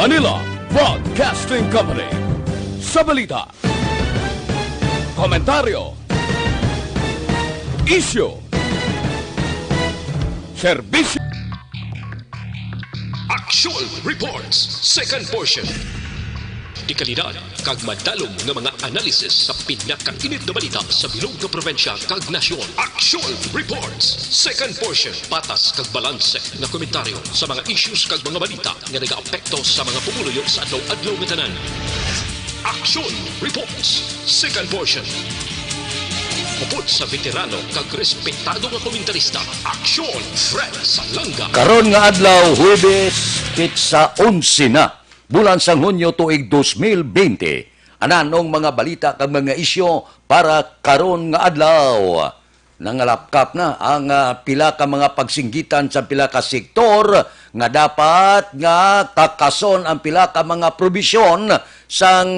Manila Broadcasting Company. Sa balita, komentaryo, isyu, serbisyo. Actual Reports, second portion. Di kalidad, kag madalong nga mga analisis sa pinakainit na balita sa bilog na probinsya kag nasyon. Actual Reports, second portion. Patas kag balanse na komentaryo sa mga issues kag mga balita nga nagaapekto sa mga pumuluyo sa adlaw-adlaw nga tanan. Actual Reports, second portion. Upod sa veterano kag respetado nga komentarista, Aksyon Fred Salanga. Karon nga adlaw, Huwebes, sa 11 na, bulan sang Hunyo tuig 2020. Ananong mga balita kag mga isyo para karon nga adlaw. Nangalapkap na ang pila ka mga pagsinggitan sa pila ka sektor nga dapat nga kakason ang pila ka mga probisyon sang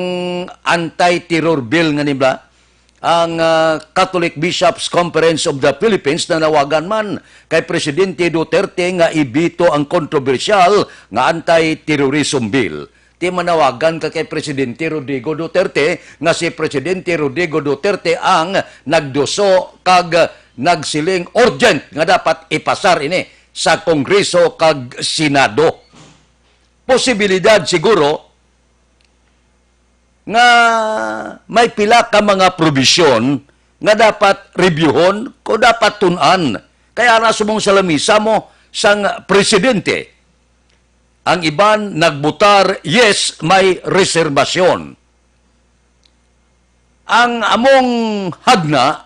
anti-terror bill nga nibla. Ang Catholic Bishops Conference of the Philippines na nawagan man kay Presidente Duterte nga ibito ang kontrobersyal nga anti-terrorism bill. Ti manawagan ka kay Presidente Rodrigo Duterte nga si Presidente Rodrigo Duterte ang nagduso kag nagsiling urgent nga dapat ipasar ini sa Kongreso kag Senado. Posibilidad siguro nga may pila ka mga probisyon nga dapat reviewon o dapat tunan. Kaya nasa mong salamisa mo sang presidente. Ang iban nagbutar, yes, may reservasyon. Ang among hagna,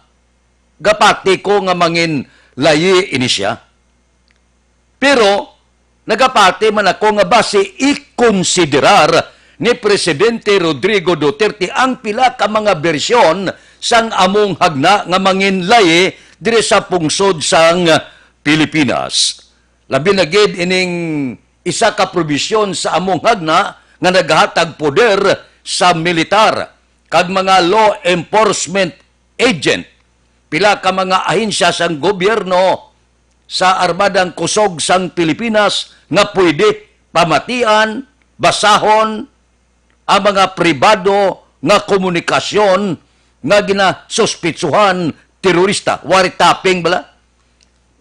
gapati ko nga mangin layi ini siya. Pero, nagapati man ako nga base ikonsiderar ni Presidente Rodrigo Duterte ang pila ka mga bersyon sang among hagna nga manginlayi dire sa pungsod sang Pilipinas. Labi na gid ining isa ka probisyon sa among hagna nga naghatag poder sa militar kag mga law enforcement agent, pila ka mga ahensya sang gobyerno sa Armadang Kusog sang Pilipinas nga pwede pamatian, basahon ang mga pribado nga komunikasyon nga ginasuspitsuhan terorista. Wiretapping bala.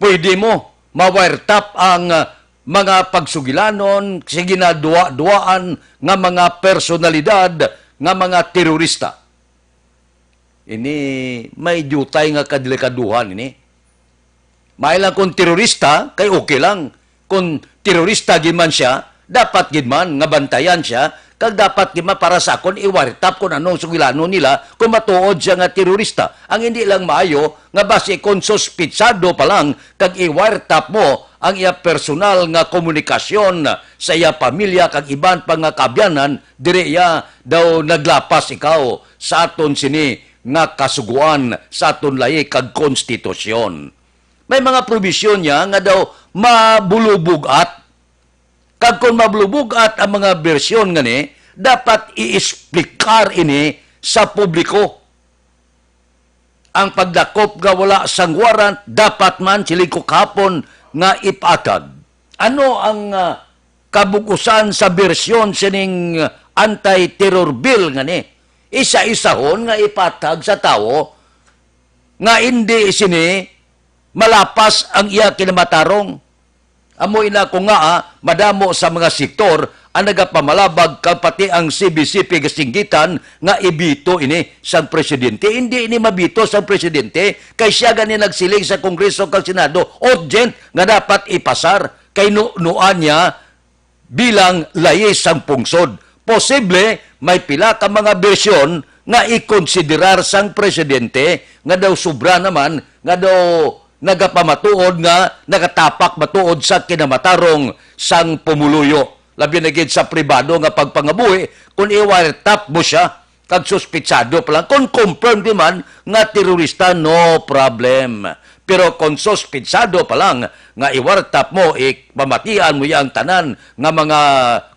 Pwede mo ma-wiretap ang mga pagsugilanon sa ginadua-duaan nga mga personalidad nga mga terorista. Ini may jutay nga kadilikaduhan ini. May lang kung terorista, kay okay lang. Kung terorista giman siya, dapat gidman nga bantayan siya, kag dapat gima para sa akon i-wiretap kung anong sugilano nila kung matuod siya nga terorista. Ang hindi lang maayo nga base kung suspitsado pa lang kag i-wiretap mo ang iya personal nga komunikasyon sa iya pamilya kag iban pa nga kabyanan, dire iya daw naglapas ikaw sa aton sini nga kasuguan sa aton lahi kag konstitusyon. May mga probisyon niya nga daw mabulubugat. Kag kung mabulubugat ang mga bersyon nga ni, dapat i-explicar ini sa publiko. Ang pagdakop nga wala sang warrant, dapat man siling kahapon nga ipatag. Ano ang kabukusan sa bersyon sining anti-terror bill nga ni? Isa-isahon nga ipatag sa tao nga hindi sini malapas ang iya kinamatarong. Amoy na ko nga madamo sa mga sektor ang nagapamalabag kag pati ang CBCP kasinggitan nga ibito ini sang presidente. Hindi ini mabito sang presidente kay siya gani nagsiling sa Kongreso kag Senado urgent nga dapat ipasar kay nuan niya bilang layi sang pungsod. Posible may pila ka mga bersyon nga ikonsiderar sang presidente nga daw sobra naman nga daw nagapamatuod nga nakatapak matuod sa kinamatarong sang pumuluyo. Labi na gid sa pribado nga pagpangabuhi kung i-wiretap mo siya kag suspitsado pa lang. Kung confirmed man nga terorista, no problem. Pero kung suspitsado pa lang nga i-wiretap mo, pamatian mo yang tanan nga mga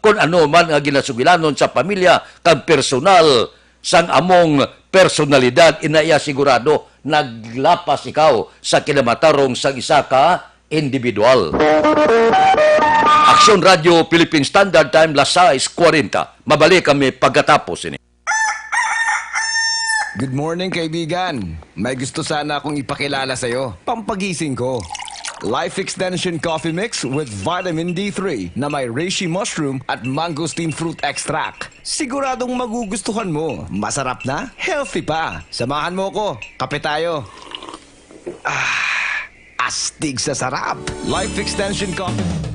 kung ano man nga ginasugilanon sa pamilya kag personal sang among personalidad, inaya sigurado naglapas ikaw sa kinamatarong sang isa ka individual. Aksyon Radio Philippine Standard Time, las 6:40. Mabalik kami pagkatapos ini. Good morning, kaibigan. May gusto sana akong ipakilala sa'yo. Pampagising ko. Life Extension Coffee Mix with Vitamin D3 na may reishi mushroom at mangosteen fruit extract. Siguradong magugustuhan mo. Masarap na, healthy pa. Samahan mo ko. Kape tayo. Astig sa sarap. Life Extension Coffee.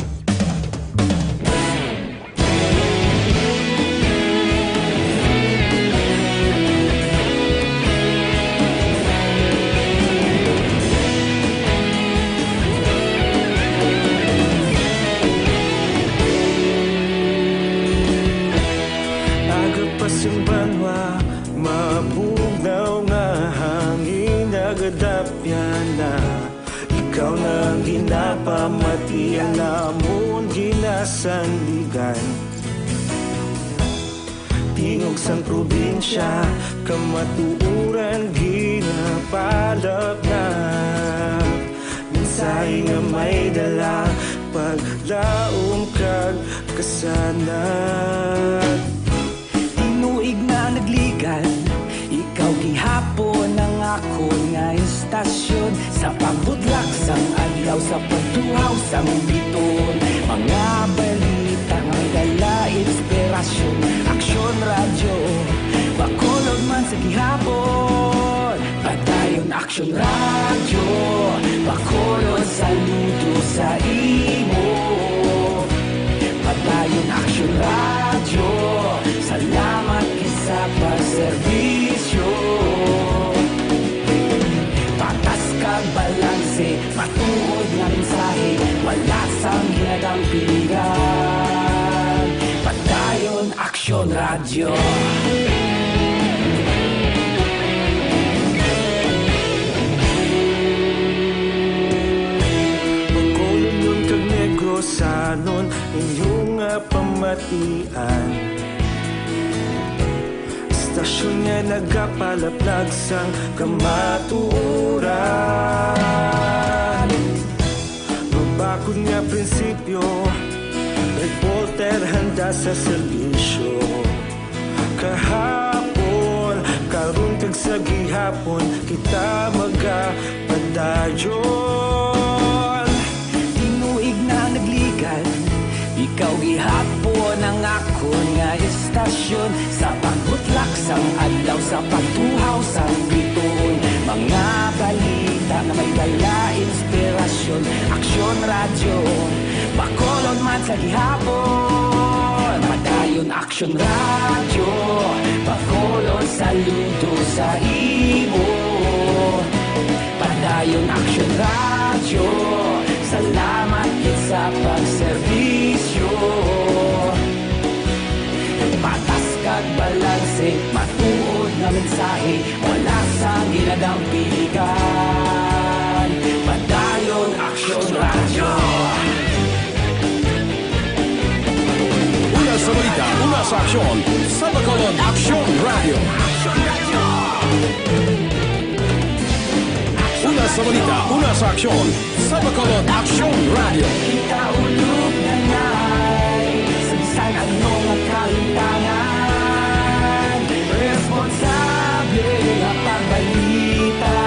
Agapasang banwa, mabugnaw nga hangin agadapyan na. Ikaw na ang ginapamatian namon ginasandigan. Tingog sang probinsya, kamatuuran ginapalap na. Minsay nga may dala, paglaom kag kasanag. Tinuig na nagligan, ikaw gihapon ang ako nga istasyon. Sa pagbudlak sang adlaw, sa pagtuhaw sang biton. Mga balita nga dala inspirasyon. Aksyon radyo, bakolod man sa gihapon. Padayon aksyon radyo, bakolod saludo sa imo. Padayon aksyon radyo, salamat sa pagserbisyo. Patas kag balanse, matuod nga mensahe, wala sang hinagang piligan. Padayon aksyon radyo. Pagkulon yun kag negosanon, inyong nga pamatian. Stasyon nga nagapalaplag sang kamatuuran. Mabakod nga prinsipyo, reporter handa sa serbisyo. Kahapon, karon kag sa gihapon, kita magapadayon. Tinuig na nagligan, ikaw gihapon ang ako nga istasyon. Sa pagbutlak sang adlaw, sa pagtuhaw sang biton. Mga balita na may dala inspirasyon. Aksyon radyo, bakolod man sa gihapon. Padayon aksyon radyo, bakolod saludo sa imo. Padayon aksyon radyo, salamat sa pagserbisyo. Patas kag balanse, matuod na mensahe, wala sang ginadang piligan. Padayon aksyon radyo. Una sa balita, una sa aksyon. Sa Bacolod, Aksyon Radio. Una sa balita, una sa aksyon. Sa Bacolod, Aksyon Radio. Ikaulog na ngay, sa bisan ano nga kalintangan. Responsable nga pagbalita,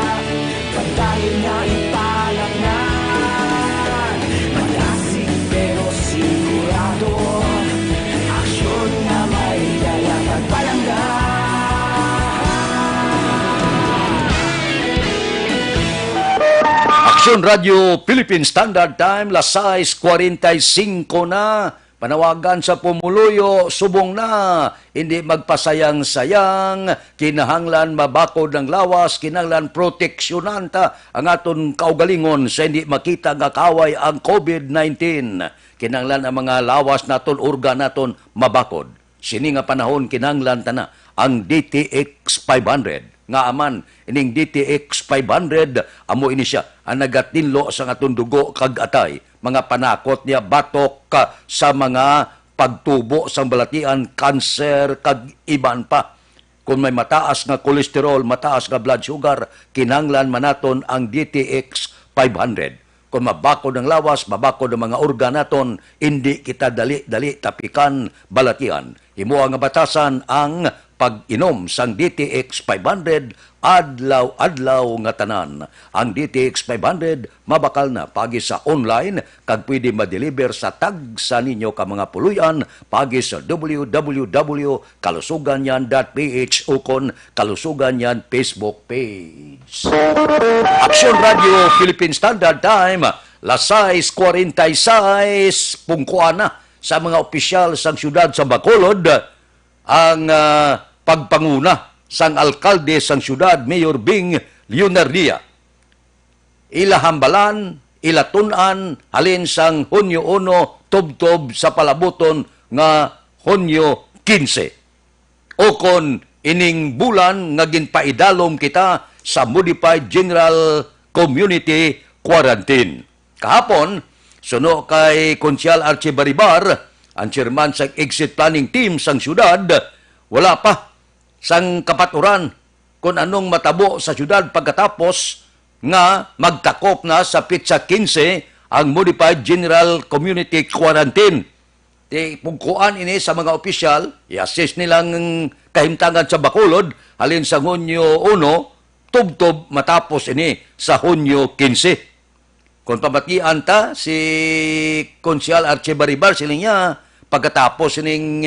pagdayon nga ipalaknan. Malasig pero sigurado, aksyon nga may dala pagpalanggan. Aksyon Radio Philippine Standard Time, las 6:45 na. Panawagan sa pumuluyo, subong na. Hindi magpasayang-sayang, kinahanglan mabakod ng lawas, kinahanglan proteksjonanta ang aton kaugalingon sa hindi makita nga kaway ang COVID-19. Kinahanglan ang mga lawas naton, organ naton mabakod. Sini nga panahon kinahanglan ta na ang DTX 500. Nga aman, ining DTX 500, amo ini siya, ang nagatinlo sa atong dugo kag atay. Mga panakot niya, batok sa mga pagtubo sa balatian, kanser, kag iban pa. Kung may mataas nga kolesterol, mataas nga blood sugar, kinahanglan manaton ang DTX 500. kung mabakod ng lawas, mabakod ng mga organ naton, hindi kita dali-dali tapikan balatian. Himuang nga batasan ang pag-inom sang DTX 500 adlaw-adlaw nga tanan. Ang DTX 500 mabakal na pagi sa online kag pwede ma-deliver sa tag sa ninyo ka mga puluyan pagi sa www.kalusuganyan.ph o kon Kalusuganyan Facebook page. Action Radio Philippine Standard Time, las 6:46 pungkuana sa mga opisyal sang syudad sa Bacolod ang pagpanguna sang alkalde sang syudad Mayor Bing Leonardia. Ilahambalan, ilatunan halin sang Hunyo 1 tubtob sa palabuton nga Hunyo 15. O kon ining bulan nga ginpaidalom kita sa Modified General Community Quarantine. Kahapon, suno kay Konsyal Archie Baribar, ang chairman sa exit planning team sang syudad, wala pa sang kapaturan kung anong matabo sa syudad pagkatapos nga magtakop na sa Pitsa 15 ang Modified General Community Quarantine. Pugkuan ini sa mga opisyal, i-assist nilang kahimtangan sa Bacolod, halin sa Hunyo 1, tubtob matapos ini sa Hunyo 15. Kung pamatian ta, si Konsyal Archie Baribar, siling niya, pagkatapos ining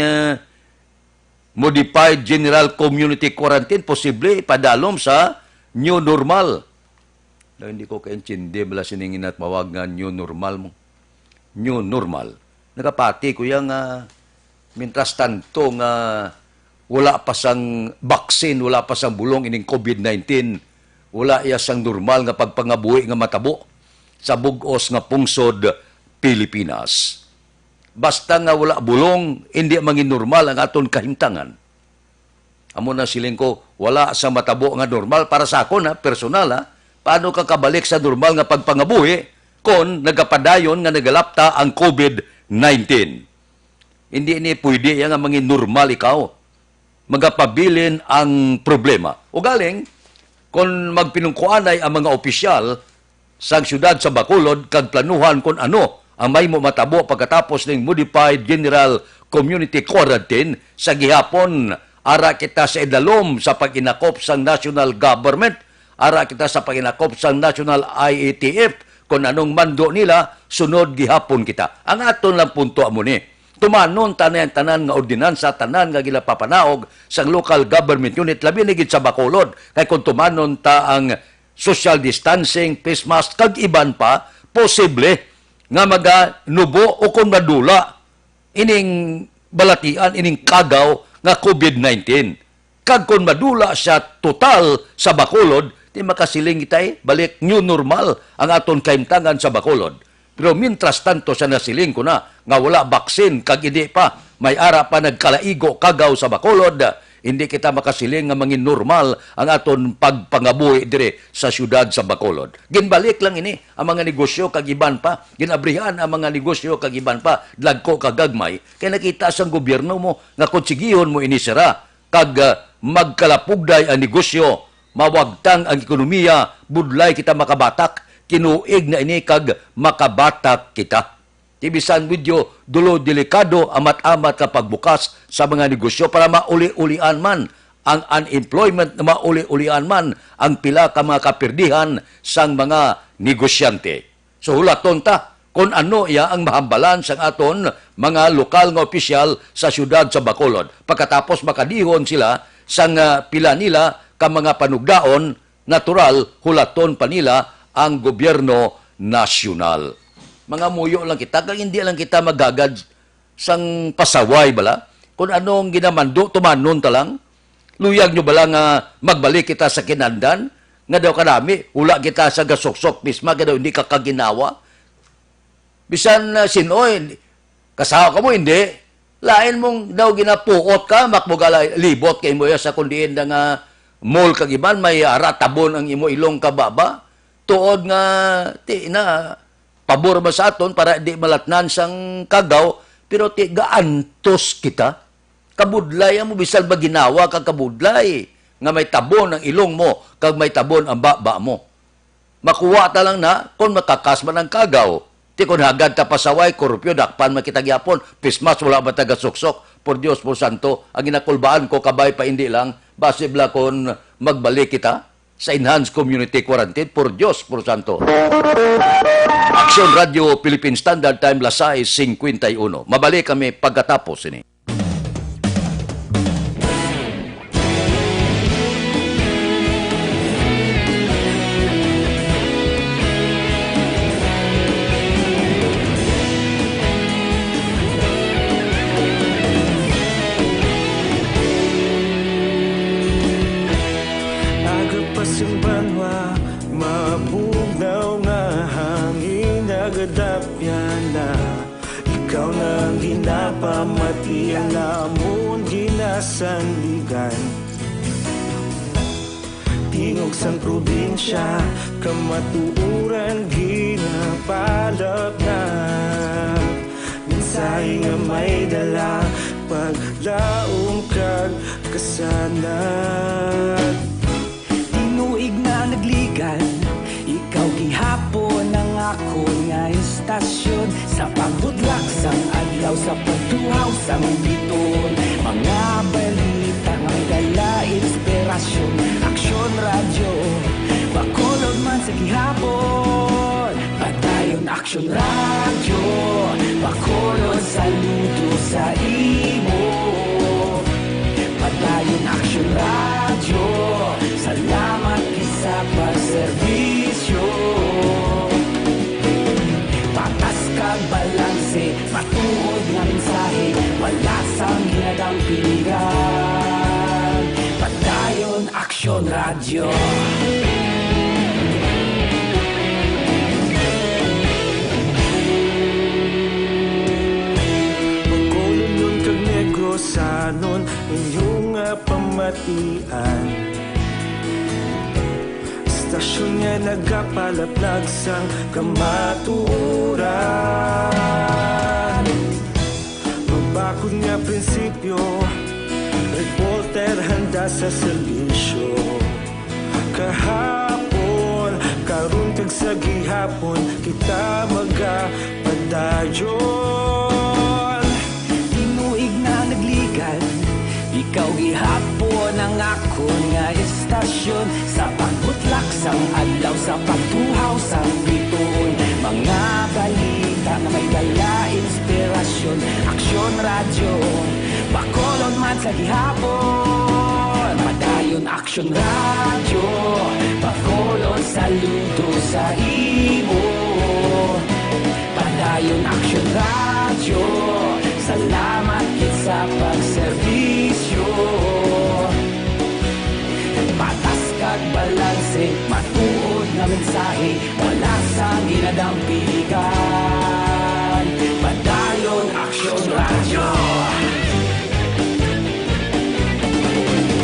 Modified General Community Quarantine, posible ipadalom sa new normal. Na hindi ko kaintindi, bala siningin at mawag nga new normal mo. New normal. Nakapati ko yung mintras tanto nga wala pa sang vaccine, wala pa sang bulong ining COVID-19, wala iya sang normal nga pagpangabuhi nga matabo sa bugos nga pungsod Pilipinas. Basta nga wala bulong, hindi mangin normal ang aton kahimtangan. Amo na siling ko, wala sa matabo nga normal para sa ako na, personal ha, paano ka kabalik sa normal nga pagpangabuhi kung nagapadayon nga nagalapta ang COVID-19. Hindi ini pwede nga mangin normal ikaw. Magapabilin ang problema. O galing, kung magpinungkuanay ang mga opisyal sa syudad sa Bacolod, kag planuhan kung ano ang may mo matabo pagkatapos ng Modified General Community Quarantine sa gihapon, ara kita sa idalom sa pag-inakop sa national government, ara kita sa pag-inakop sa national IATF, kung anong mando nila, sunod gihapon kita. Ang aton lang punto amo ni, tumanon tanan nga ordinansa, tanan nga gilapapanaog sa local government unit, labi nigit sa Bacolod, kay kung tumanon ta ang social distancing, face mask, kag iban pa, posible nga maganubo o kung madula ining balatian, ining kagaw nga COVID-19. Kag kung madula siya total sa Bacolod, di makasiling kita balik new normal ang aton kaimtangan sa Bacolod. Pero mintras tanto sa nasiling ko na nga wala baksin, kag hindi pa may ara pa nagkalaigo kagaw sa Bacolod, hindi kita makasiling nga mangin normal ang aton pagpangabuhi dire sa syudad sa Bacolod. Ginbalik lang ini ang mga negosyo kag iban pa, ginabrihan ang mga negosyo kag iban pa, dagko kagagmay, kay nakita sang gobyerno mo nga konsigihon mo ini sira kag magkalapugday ang negosyo, mawagtang ang ekonomiya, budlay kita makabatak, kinuig na ini kag makabatak kita. Ibisan video, dulo delikado amat-amat ka pagbukas sa mga negosyo para mauli-ulian man ang unemployment, na mauli-ulian man ang pila ka mga kapirdihan sang mga negosyante. So hulaton ta kung ano iya ang mahambalan sang aton mga lokal nga opisyal sa syudad sa Bacolod. Pagkatapos makadihon sila sang pila nila ka mga panugdaon, natural hulaton pa nila ang gobyerno nasyonal. Mga muyo lang kita, kag hindi lang kita magagad sang pasaway bala. Kung anong ginamando, tumanon ta lang. Luyag nyo bala nga magbalik kita sa kinandan, nga daw kanami, hula kita sa gasuksok misma, nga daw hindi ka kaginawa. Bisan sinoy, kasawa ka mo, hindi. Lain mong daw ginapuot ka, makmugala libot kay mo sa kundiin na nga mall kagiban, may ratabon ang imo ilong kababa. Tuod nga, pabor ba sa aton para di malatnan sang kagaw, pero ti gaantos kita. Kabudlay mo, bisal ba ginawa kag kabudlay, nga may tabon ang ilong mo, kag may tabon ang baba mo. makuha ta lang na kung makakas man ang kagaw. Ti kung hagad ta pasaway, korupyo, dakpan makitagyapon, pismas, wala ba taga-suksok, por Dios, por Santo, ang inakulbaan ko, kabay pa hindi lang, basibla kung magbalik kita sa Enhanced Community Quarantine, por Dios, por Santo. Action Radio Philippine Standard Time, las 6:51. Mabalik kami pagkatapos ini. Simbanwa, mabugnaw nga hangin nagadapyan na ikaw nang ginapamatian namon ginasanligan. Tingog sang probinsya, kamatuuran ginapalap na minsay nga may dala, paglaom kag kasanat. Tinuig na nagligan, ikaw gihapon ang ako nga istasyon. Sa pagbudlak sang adlaw, sa pagtuhaw sang biton, mga balita nga dala inspirasyon. Aksyon radyo, bakolod man sa gihapon. Padayon aksyon radyo, bakolod saludo sa imo. Padayon aksyon radyo, salamat sa pagserbisyo. Patas kag balanse, matuod nga mensahe, wala sang hinagang piligan. Padayon aksyon radyo. Pagkulon nun kag negosanon, inyong pamatian. Stasyon nga nagapalaplag sang kamatuuran. Magbakod nga prinsipyo, reporter handa sa serbisyo. Kahapon, karon kag sa gihapon, kita magapadayon. Tinuig na nagligan, ikaw gihapon ang ako nga istasyon. Sa pagbutlak sang adlaw, sa pagtuhaw sang biton, mga balita na may dala inspirasyon. Aksyon radyo, bakolon man sa gihapon. Padayon aksyon radyo, bakolon saludo sa imo. Padayon aksyon radyo, salamat kit sa pagserbisyo. Patas kag balanse, matuod nga mensahe, wala sang ginadampiligan. Padayon aksyon radyo.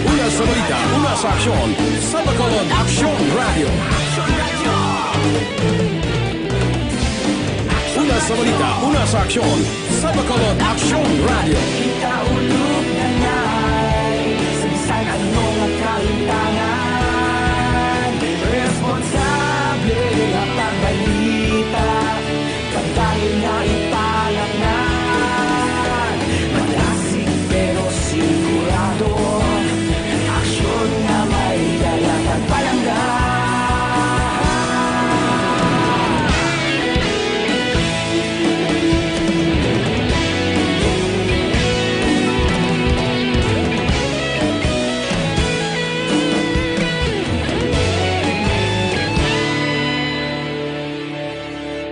Una sa balita, una sa aksyon, sa Bacolod Action Radio. Una sa balita, una sa aksyon, sa Bacolod Action Radio. Kita ulog na ngay, sa bisan anong nga kalintangan. Responsable nga pagbalita, pagdayon nga ipalangnan. Malasig pero sigurado, aksyon nga may dala pagpalanggan.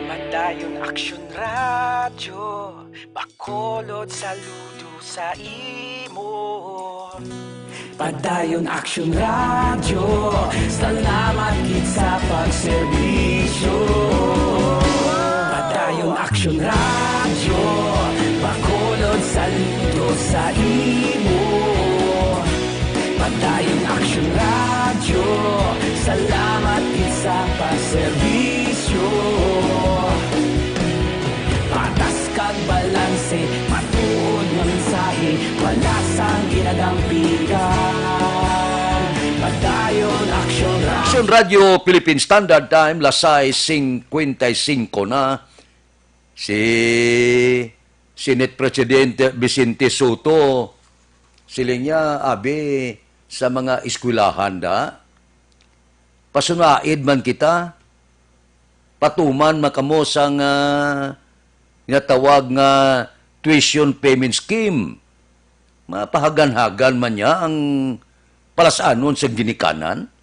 Padayon aksyon radyo, bakolod saludo sa imo. Padayon aksyon radyo, salamat kit sa pagserbisyo. Padayon aksyon radyo, bakolod saludo sa imo. Padayon aksyon radyo, salamat kit sa pagserbisyo. Patas kag balanse, matuod nga mensahe, wala sang ginadampigan. Padayon aksyon radyo. Aksyon Radio Philippine Standard Time, lasay 55 na. Si Senate President Vicente Soto, siling niya, abi, sa mga eskwelahan da, pasunaid man kita, patuman makamo sang tawag nga tuition payment scheme. Mapahagan-hagan man niya ang palasanon sa ginikanan.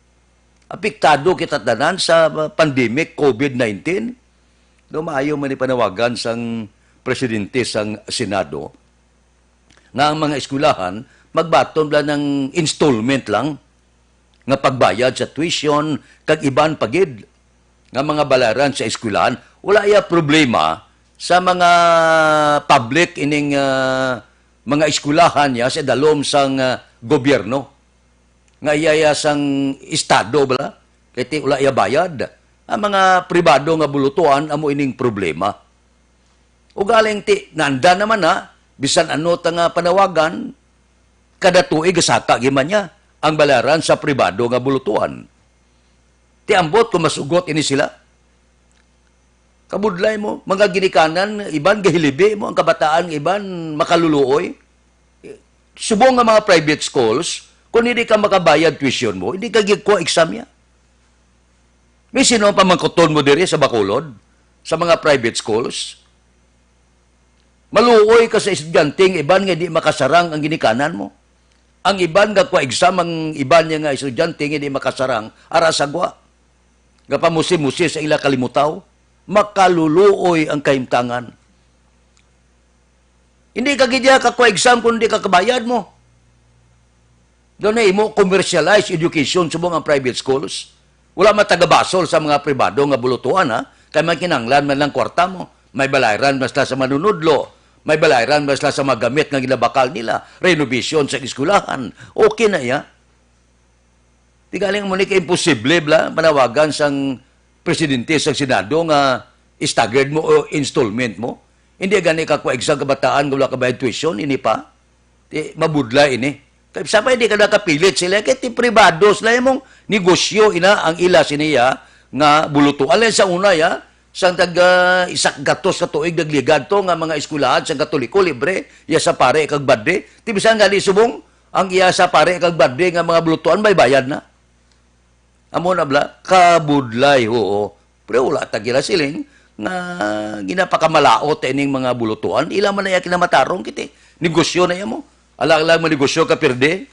Apektado kita tanan sa pandemic COVID-19. Dumaayo man ipanawagan sang presidente sang Senado nga ang mga eskwelahan magbaton lang ng installment lang nga pagbayad sa tuition kag iban pagid nga mga balaran sa eskwelahan. Wala ya problema sa mga public ining mga eskwelahan ya sa dalom sang gobyerno nga iyaya sang estado bala kiti wala iya bayad. Ang mga pribado nga bulutuan amo ining problema. Ug galing ti nanda naman na bisan ano ta nga panawagan kada tuig gasaka giman niya ang balaran sa pribado nga bulutuan. Ti ambot kung masugot ini sila. Kabudlay mo, mga ginikanan, iban gahilibi mo, ang kabataan, iban makaluluoy. Subong nga mga private schools, kung hindi ka makabayad tuition mo, hindi ka gigko exam niya. May sino pa mangkuton mo diri sa Bacolod, sa mga private schools? Maluoy ka sa estudyanteng, iban nga di makasarang ang ginikanan mo. Ang iban nga kwa exam, ang iban niya nga estudyanteng, hindi makasarang, arasagwa. Gapamusi-musi sa ila kalimutaw, makaluluoy ang kaimtangan. Hindi ka gidya ka kwa exam kung hindi ka kabayad mo. Doon na imo commercialized education sa mga private schools. Wala matagabasol sa mga pribado nga bulutuan, ha? Kaya may kinanglan man lang kwarta mo. May balayran masla sa manunudlo. May balayran masla sa magamit nga ginabakal nila. Renovation sa eskwelahan. Okay na ya. Di galing mo ni ka imposible bla, manawagan sang presidente sa Senado nga staggered mo o installment mo. Hindi gani ka kwa exam kabataan nga wala ka bayad tuition, ini pa. Di, mabudla ini. Kaya sabay di ka nakapilit sila, kaya ti privado sila mong negosyo ina ang ila siniya nga buluto. Alin sa una ya, sang taga isak gatos ka tuig nagligad to nga mga eskwelahan sang Katoliko libre, iya sa pare kag badde. Ti bisan nga di subong ang iya sa pare kag badde nga mga bulutuan may bayad na. Amo na bla, kabudlay oo. Pero wala tagila siling nga ginapakamalaot ining mga bulutuan. Ila man na iya kinamatarong kiti. Negosyo na iya mo. Alang-alang manegosyo ka perde.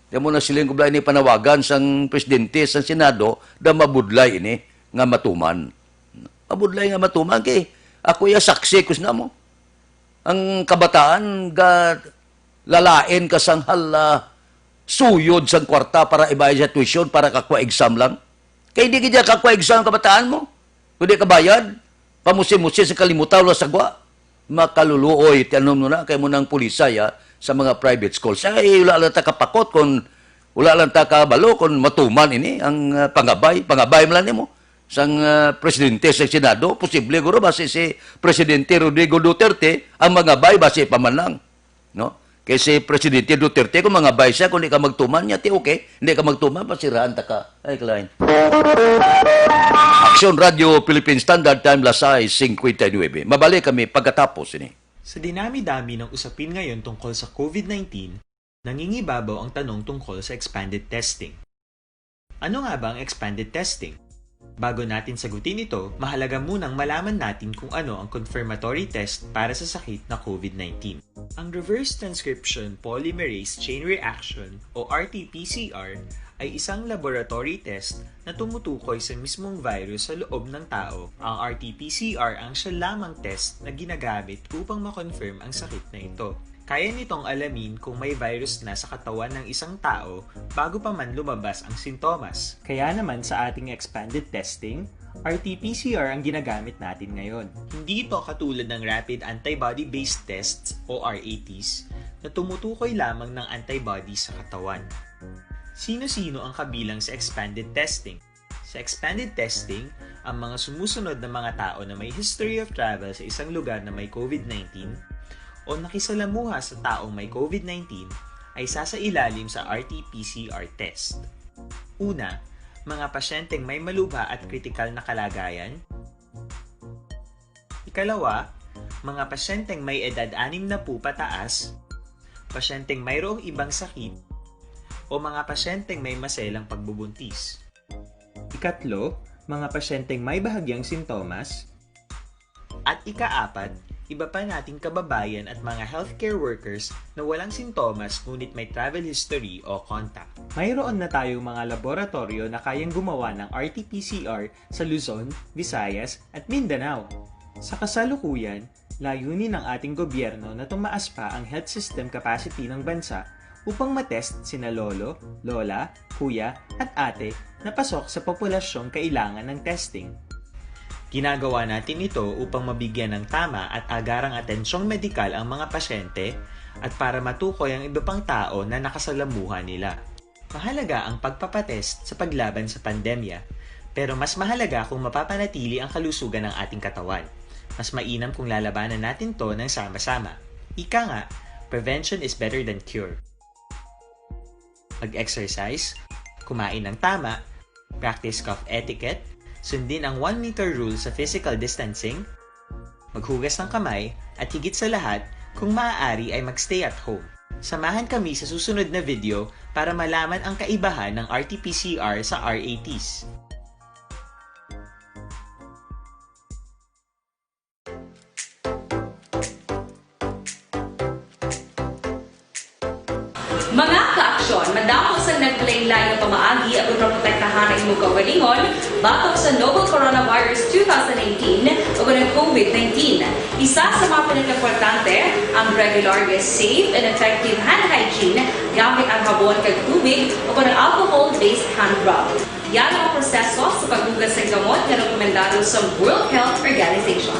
Di mo na siling kublay ni panawagan sang presidente sang Senado da mabudlay ini nga matuman. Mabudlay nga matuman kay ako ya saksi kus na mo. Ang kabataan ga lalain ka sang hala suyod sang kwarta para ibayad sa tuition para kakwa exam lang. Kay di kaya kakwa exam kabataan mo. Kundi ka bayad, pamusi-musi sa kalimutaw la sagwa. Makaluluoy, tiyanom mo na, kay mo ng pulisaya sa mga private schools. Ay, wala lang ta kapakot kung wala lang ta kabalo kung matuman ini ang pangabay mo lang mo. Sang presidente sa Senado, posible guro base si Presidente Rodrigo Duterte ang mangabay base pamanang. No? Kasi Presidente Duterte kung mangabay siya, kung hindi ka magtuman niya, ti okay. Hindi ka magtuman, pasirahan ta ka. Ay, Klein. Aksyon Radio Philippine Standard Time, lasay 59. Mabalik kami pagkatapos ini. Sa dinami-dami ng usapin ngayon tungkol sa COVID-19, nangingibabaw ang tanong tungkol sa expanded testing. Ano nga ba ang expanded testing? Bago natin sagutin ito, mahalaga munang malaman natin kung ano ang confirmatory test para sa sakit na COVID-19. Ang Reverse Transcription Polymerase Chain Reaction o RT-PCR ay isang laboratory test na tumutukoy sa mismong virus sa loob ng tao. Ang RT-PCR ang siya lamang test na ginagamit upang makonfirm ang sakit na ito. Kaya nitong alamin kung may virus na sa katawan ng isang tao bago pa man lumabas ang sintomas. Kaya naman sa ating expanded testing, RT-PCR ang ginagamit natin ngayon. Hindi ito katulad ng Rapid Antibody-Based Tests o RATs na tumutukoy lamang ng antibodies sa katawan. Sino-sino ang kabilang sa expanded testing? Sa expanded testing, ang mga sumusunod na mga tao na may history of travel sa isang lugar na may COVID-19 o nakisalamuha sa taong may COVID-19 ay sasailalim sa RT-PCR test. Una, mga pasyenteng may malubha at kritikal na kalagayan. Ikalawa, mga pasyenteng may edad 60 pataas, pasyenteng mayroong ibang sakit, o mga pasyenteng may maselang pagbubuntis. Ikatlo, mga pasyenteng may bahagyang sintomas. At ikaapat, iba pa nating kababayan at mga healthcare workers na walang sintomas ngunit may travel history o contact. Mayroon na tayong mga laboratorio na kayang gumawa ng RT-PCR sa Luzon, Visayas at Mindanao. Sa kasalukuyan, layunin ng ating gobyerno na tumaas pa ang health system capacity ng bansa upang matest sina lolo, lola, kuya at ate na pasok sa populasyong kailangan ng testing. Ginagawa natin ito upang mabigyan ng tama at agarang atensyong medikal ang mga pasyente at para matukoy ang iba pang tao na nakasalamuha nila. Mahalaga ang pagpapatest sa paglaban sa pandemya, pero mas mahalaga kung mapapanatili ang kalusugan ng ating katawan. Mas mainam kung lalabanan natin to ng sama-sama. Ika nga, prevention is better than cure. Mag-exercise, kumain ng tama, practice cough etiquette, sundin ang 1 meter rule sa physical distancing, maghugas ng kamay, at higit sa lahat, kung maaari ay magstay at home. Samahan kami sa susunod na video para malaman ang kaibahan ng RT-PCR sa RATs. Mga ka-aksyon, madamo sa naglain-lain ng pamaagi at protektahan ang imong kaugalingon batok sa novel coronavirus 2018 o ng COVID-19. Isa sa mga pinaka-importante ang regular, safe, and effective hand hygiene gamit ang habon kag tubig o ng alcohol-based hand rub. Yan ang proseso sa paghugas ng gamot na rekomendado sa World Health Organization.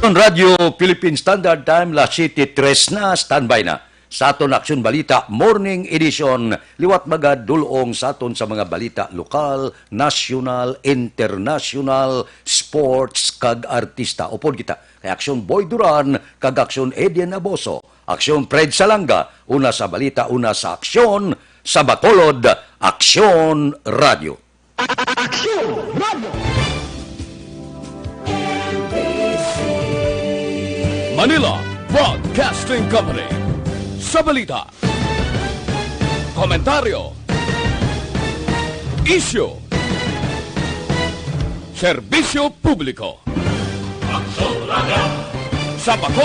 Radio Philippine Standard Time, La City 3 na, standby na. Sa aton Aksyon Balita, Morning Edition, liwat magad dulong sa aton sa mga balita lokal, national, international, sports, kag artista. Upod kita, kay Aksyon Boy Duran, kag Aksyon Edian Aboso, Aksyon Fred Salanga, una sa balita, una sa aksyon, sa Bacolod, Aksyon Radio. Aksyon Radio! Manila Broadcasting Company. Sa balita, komentaryo, issue, serbisyo publiko. Sa Bacolod,